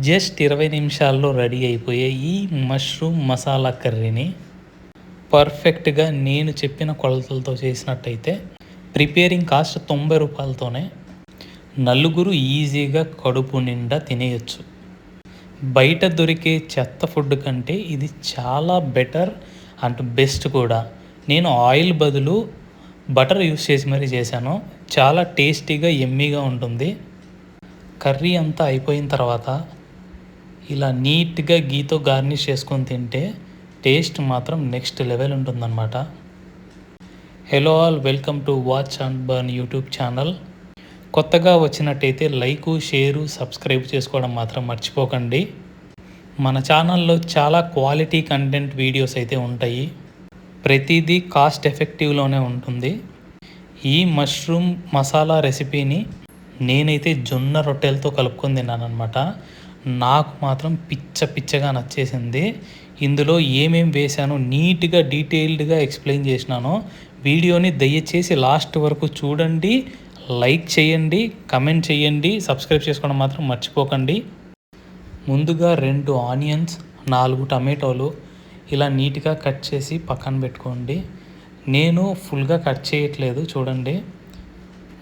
Just 20 నిమిషాల్లో ready అయిపోయే ఈ మష్రూమ్ మసాలా కర్రీని పర్ఫెక్ట్గా నేను చెప్పిన కొలతలతో చేసినట్టయితే ప్రిపేరింగ్ కాస్ట్ 90 రూపాయలతోనే నలుగురు ఈజీగా కడుపు నిండా తినేయచ్చు. బయట దొరికే చెత్త ఫుడ్ కంటే ఇది చాలా బెటర్ అండ్ బెస్ట్ కూడా. నేను ఆయిల్ బదులు బటర్ యూస్ చేసి మరీ చేశాను. చాలా టేస్టీగా ఎమ్మీగా ఉంటుంది. కర్రీ అంతా అయిపోయిన తర్వాత ఇలా నీట్గా గీతో గార్నిష్ చేసుకొని తింటే టేస్ట్ మాత్రం నెక్స్ట్ లెవెల్ ఉంటుందన్నమాట. Hello all, welcome to watch and burn YouTube channel. కొత్తగా వచ్చినట్టయితే లైకు, షేరు, సబ్స్క్రైబ్ చేసుకోవడం మాత్రం మర్చిపోకండి. మన ఛానల్లో చాలా క్వాలిటీ కంటెంట్ వీడియోస్ అయితే ఉంటాయి. ప్రతిదీ కాస్ట్ ఎఫెక్టివ్లోనే ఉంటుంది. ఈ మష్రూమ్ మసాలా రెసిపీని నేనైతే జొన్న రొట్టెలతో కలుపుకొని తిన్నానమాట. నాకు మాత్రం పిచ్చగా నచ్చేసింది. ఇందులో ఏమేం వేశానో నీట్గా డీటెయిల్డ్గా ఎక్స్ప్లెయిన్ చేసినాను. వీడియోని దయచేసి లాస్ట్ వరకు చూడండి, లైక్ చేయండి, కమెంట్ చేయండి, సబ్స్క్రైబ్ చేసుకోవడం మాత్రం మర్చిపోకండి. ముందుగా 2 ఆనియన్స్, 4 టమాటోలు ఇలా నీట్గా కట్ చేసి పక్కన పెట్టుకోండి. నేను ఫుల్గా కట్ చేయట్లేదు, చూడండి.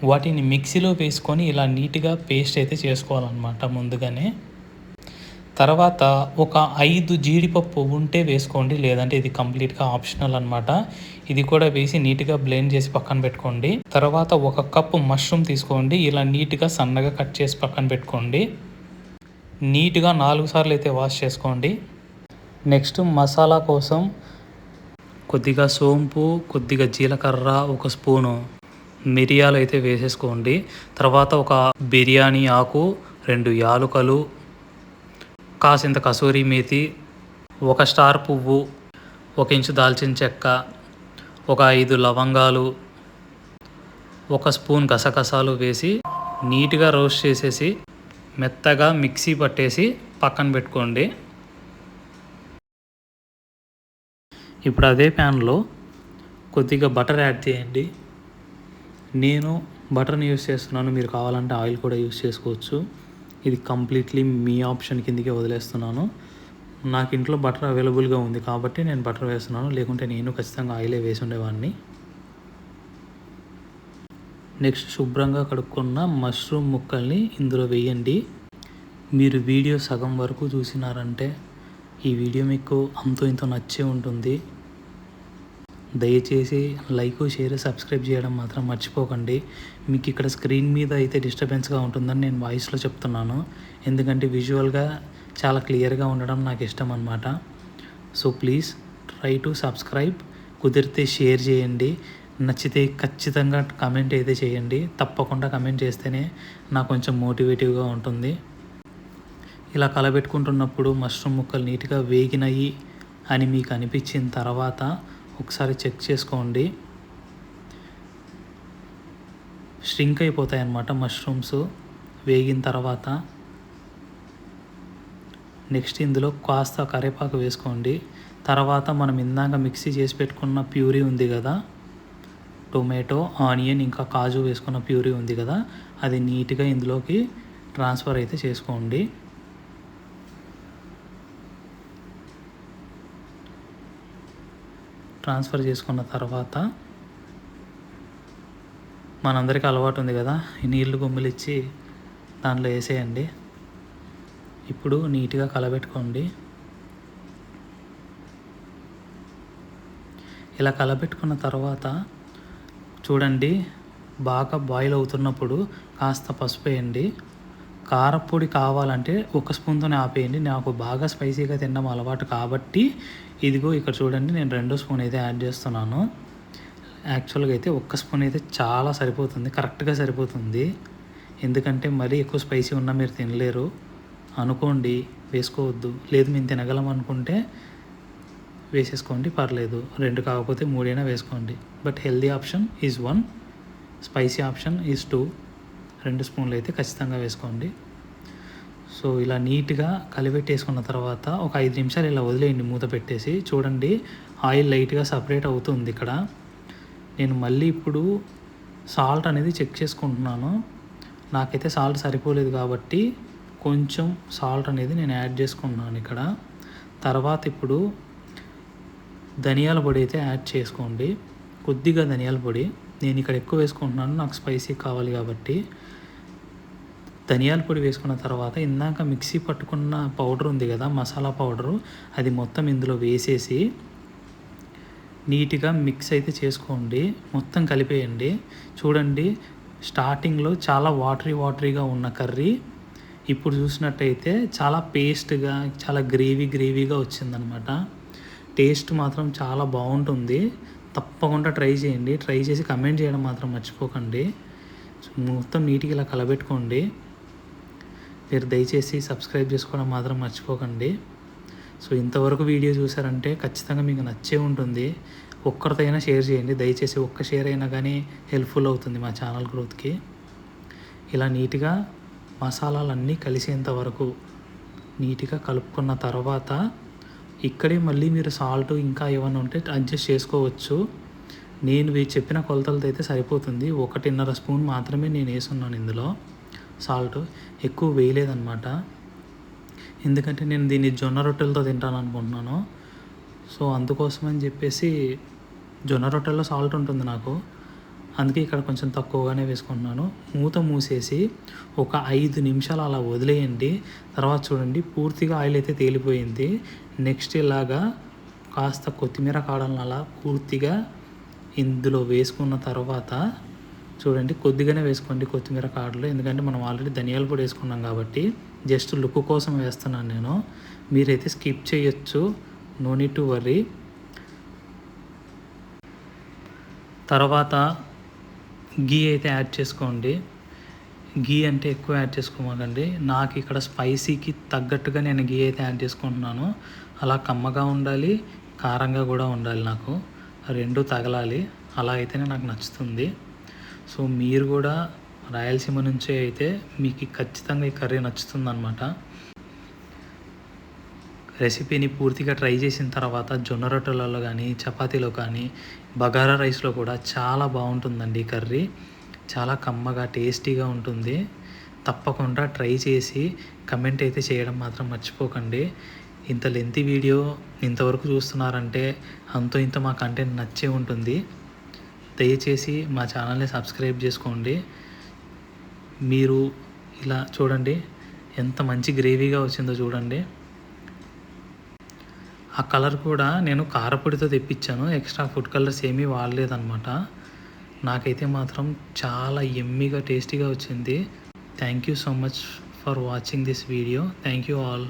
వాటిని మిక్సీలో వేసుకొని ఇలా నీట్గా పేస్ట్ అయితే చేసుకోవాలన్నమాట ముందుగానే. తర్వాత ఒక 5 జీడిపప్పు ఉంటే వేసుకోండి, లేదంటే ఇది కంప్లీట్గా ఆప్షనల్ అనమాట. ఇది కూడా వేసి నీట్గా బ్లెండ్ చేసి పక్కన పెట్టుకోండి. తర్వాత 1 కప్పు మష్రూమ్ తీసుకోండి, ఇలా నీట్గా సన్నగా కట్ చేసి పక్కన పెట్టుకోండి. నీట్గా 4 సార్లు అయితే వాష్ చేసుకోండి. నెక్స్ట్ మసాలా కోసం కొద్దిగా సోంపు, కొద్దిగా జీలకర్ర, 1 స్పూను మిరియాలు అయితే వేసేసుకోండి. తర్వాత ఒక బిర్యానీ ఆకు, 2 యాలుకలు, కాసింత కసూరి మేతి, 1 స్టార్ పువ్వు, 1 ఇంచు దాల్చిన చెక్క, ఒక 5 లవంగాలు, 1 స్పూన్ గసగసాలు వేసి నీట్గా రోస్ట్ చేసేసి మెత్తగా మిక్సీ పట్టేసి పక్కన పెట్టుకోండి. ఇప్పుడు అదే ప్యాన్లో కొద్దిగా బటర్ యాడ్ చేయండి. నేను బటర్ని యూస్ చేస్తున్నాను, మీరు కావాలంటే ఆయిల్ కూడా యూస్ చేసుకోవచ్చు. ఇది కంప్లీట్లీ మీ ఆప్షన్ కిందకే వదిలేస్తున్నాను. నాకు ఇంట్లో బటర్ అవైలబుల్గా ఉంది కాబట్టి నేను బటర్ వేస్తున్నాను, లేకుంటే నేను ఖచ్చితంగా ఆయిలే వేసి ఉండేవాడిని. నెక్స్ట్ శుభ్రంగా కడుక్కున్న మష్రూమ్ ముక్కల్ని ఇందులో వేయండి. మీరు వీడియో సగం వరకు చూసినారంటే ఈ వీడియో మీకు అంతో ఇంతో నచ్చే ఉంటుంది. దయచేసి లైక్, షేర్, సబ్స్క్రైబ్ చేయడం మాత్రం మర్చిపోకండి. మీకు ఇక్కడ స్క్రీన్ మీద అయితే డిస్టర్బెన్స్గా ఉంటుందని నేను వాయిస్లో చెప్తున్నాను, ఎందుకంటే విజువల్గా చాలా క్లియర్గా ఉండడం నాకు ఇష్టం అన్నమాట. So please try to subscribe. కుదిరితే షేర్ చేయండి, నచ్చితే ఖచ్చితంగా కమెంట్ అయితే చేయండి. తప్పకుండా కమెంట్ చేస్తేనే నాకు కొంచెం మోటివేటివ్గా ఉంటుంది. ఇలా కలబెట్టుకుంటున్నప్పుడు మష్రూమ్ ముక్కలు నీట్గా వేగినాయి అని మీకు అనిపించిన తర్వాత ఒకసారి చెక్ చేసుకోండి. ష్రింక్ అయిపోతాయి అన్నమాట మష్రూమ్స్ వేగిన తర్వాత. నెక్స్ట్ ఇందులో కాస్త కరివేపాకు వేసుకోండి. తర్వాత మనం ఇందాక మిక్సీ చేసి పెట్టుకున్న ప్యూరీ ఉంది కదా, టొమాటో, ఆనియన్ ఇంకా కాజు వేసుకున్న ప్యూరీ ఉంది కదా, అది నీట్గా ఇందులోకి ట్రాన్స్ఫర్ అయితే చేసుకోండి. ట్రాన్స్ఫర్ చేసుకున్న తర్వాత మనందరికీ అలవాటు ఉంది కదా, ఈ నీళ్లు గుమ్మిలిచ్చి దాంట్లో వేసేయండి. ఇప్పుడు నీట్గా కలబెట్టుకోండి. ఇలా కలబెట్టుకున్న తర్వాత చూడండి, బాగా బాయిల్ అవుతున్నప్పుడు కాస్త పసుపు వేయండి. కారపొడి కావాలంటే 1 స్పూన్తోనే ఆపేయండి. నాకు బాగా స్పైసీగా తినడం అలవాటు కాబట్టి ఇదిగో ఇక్కడ చూడండి, నేను 2 స్పూన్ అయితే యాడ్ చేస్తున్నాను. యాక్చువల్గా అయితే 1 స్పూన్ అయితే చాలా సరిపోతుంది, కరెక్ట్గా సరిపోతుంది. ఎందుకంటే మరీ ఎక్కువ స్పైసీ ఉన్నా మీరు తినలేరు అనుకోండి, వేసుకోవద్దు. లేదు మేము తినగలం అనుకుంటే వేసేసుకోండి, పర్లేదు. 2 కాకపోతే 3 అయినా వేసుకోండి. But healthy option is 1, spicy option is 2. 2 స్పూన్లు అయితే ఖచ్చితంగా వేసుకోండి. సో ఇలా నీట్గా కలిపెట్టేసుకున్న తర్వాత ఒక 5 నిమిషాలు ఇలా వదిలేయండి మూత పెట్టేసి. చూడండి ఆయిల్ లైట్గా సపరేట్ అవుతుంది. ఇక్కడ నేను మళ్ళీ ఇప్పుడు సాల్ట్ అనేది చెక్ చేసుకుంటున్నాను. నాకైతే సాల్ట్ సరిపోలేదు కాబట్టి కొంచెం సాల్ట్ అనేది నేను యాడ్ చేసుకున్నాను ఇక్కడ. తర్వాత ఇప్పుడు ధనియాల పొడి అయితే యాడ్ చేసుకోండి. కొద్దిగా ధనియాల పొడి నేను ఇక్కడ ఎక్కువ వేసుకుంటున్నాను, నాకు స్పైసీ కావాలి కాబట్టి. ధనియాల పొడి వేసుకున్న తర్వాత ఇందాక మిక్సీ పట్టుకున్న పౌడర్ ఉంది కదా, మసాలా పౌడరు, అది మొత్తం ఇందులో వేసేసి నీట్గా మిక్స్ అయితే చేసుకోండి. మొత్తం కలిపేయండి. చూడండి, స్టార్టింగ్లో చాలా వాటరీగా ఉన్న కర్రీ ఇప్పుడు చూసినట్టయితే చాలా పేస్ట్గా, చాలా గ్రేవీగా వచ్చిందనమాట. టేస్ట్ మాత్రం చాలా బాగుంటుంది. తప్పకుండా ట్రై చేయండి. ట్రై చేసి కమెంట్ చేయడం మాత్రం మర్చిపోకండి. మొత్తం నీట్గా ఇలా కలబెట్టుకోండి. మీరు దయచేసి సబ్స్క్రైబ్ చేసుకోవడం మాత్రం మర్చిపోకండి. సో ఇంతవరకు వీడియో చూసారంటే ఖచ్చితంగా మీకు నచ్చే ఉంటుంది. ఒక్కరితైనా షేర్ చేయండి దయచేసి. ఒక్క షేర్ అయినా కానీ హెల్ప్ఫుల్ అవుతుంది మా ఛానల్ గ్రోత్కి. ఇలా నీట్గా మసాలాలన్నీ కలిసేంత వరకు నీట్గా కలుపుకున్న తర్వాత ఇక్కడే మళ్ళీ మీరు సాల్ట్ ఇంకా ఏమైనా ఉంటే అడ్జస్ట్ చేసుకోవచ్చు. నేను చెప్పిన కొలతలతో అయితే సరిపోతుంది. 1.5 స్పూన్ మాత్రమే నేను వేసున్నాను ఇందులో సాల్ట్. ఎక్కువ వేయలేదన్నమాట, ఎందుకంటే నేను దీన్ని జొన్న రొట్టెలతో తింటాను అనుకుంటున్నాను. సో అందుకోసమని చెప్పేసి జొన్న రొట్టెల్లో సాల్ట్ ఉంటుంది నాకు, అందుకే ఇక్కడ కొంచెం తక్కువగానే వేసుకుంటున్నాను. మూత మూసేసి ఒక 5 నిమిషాలు అలా వదిలేయండి. తర్వాత చూడండి, పూర్తిగా ఆయిల్ అయితే తేలిపోయింది. నెక్స్ట్ ఇలాగా కాస్త కొత్తిమీర కాడలను అలా పూర్తిగా ఇందులో వేసుకున్న తర్వాత చూడండి, కొద్దిగానే వేసుకోండి కొత్తిమీర కాడలు, ఎందుకంటే మనం ఆల్రెడీ ధనియాల పొడి వేసుకున్నాం కాబట్టి. జస్ట్ లుక్ కోసం వేస్తున్నాను నేను. మీరైతే స్కిప్ చేయొచ్చు, నో నీడ్ టు వర్రీ. తర్వాత గీ అయితే యాడ్ చేసుకోండి. గీ అంటే ఎక్కువ యాడ్ చేసుకోమాకండి. నాకు ఇక్కడ స్పైసీకి తగ్గట్టుగా నేను గీ అయితే యాడ్ చేసుకుంటున్నాను. అలా కమ్మగా ఉండాలి, కారంగా కూడా ఉండాలి. నాకు రెండు తగలాలి, అలా అయితేనే నాకు నచ్చుతుంది. సో మీరు కూడా రాయలసీమ నుంచే అయితే మీకు ఖచ్చితంగా ఈ కర్రీ నచ్చుతుంది అన్నమాట. రెసిపీని పూర్తిగా ట్రై చేసిన తర్వాత జొన్న రొట్టెలలో కానీ, చపాతీలో కానీ, బగారా రైస్లో కూడా చాలా బాగుంటుందండి ఈ కర్రీ. చాలా కమ్మగా టేస్టీగా ఉంటుంది. తప్పకుండా ట్రై చేసి కమెంట్ అయితే చేయడం మాత్రం మర్చిపోకండి. ఇంత లెంతీ వీడియో ఇంతవరకు చూస్తున్నారంటే అంతో ఇంత మా కంటెంట్ నచ్చే ఉంటుంది. దయచేసి మా ఛానల్ని సబ్స్క్రైబ్ చేసుకోండి. మీరు ఇలా చూడండి ఎంత మంచి గ్రేవీగా వచ్చిందో చూడండి. ఆ కలర్ కూడా నేను కారపొడితో తెప్పించాను, ఎక్స్ట్రా ఫుడ్ కలర్స్ ఏమీ వాడలేదన్నమాట. నాకైతే మాత్రం చాలా యమ్మీగా టేస్టీగా వచ్చింది. Thank you so much for watching this video. Thank you all.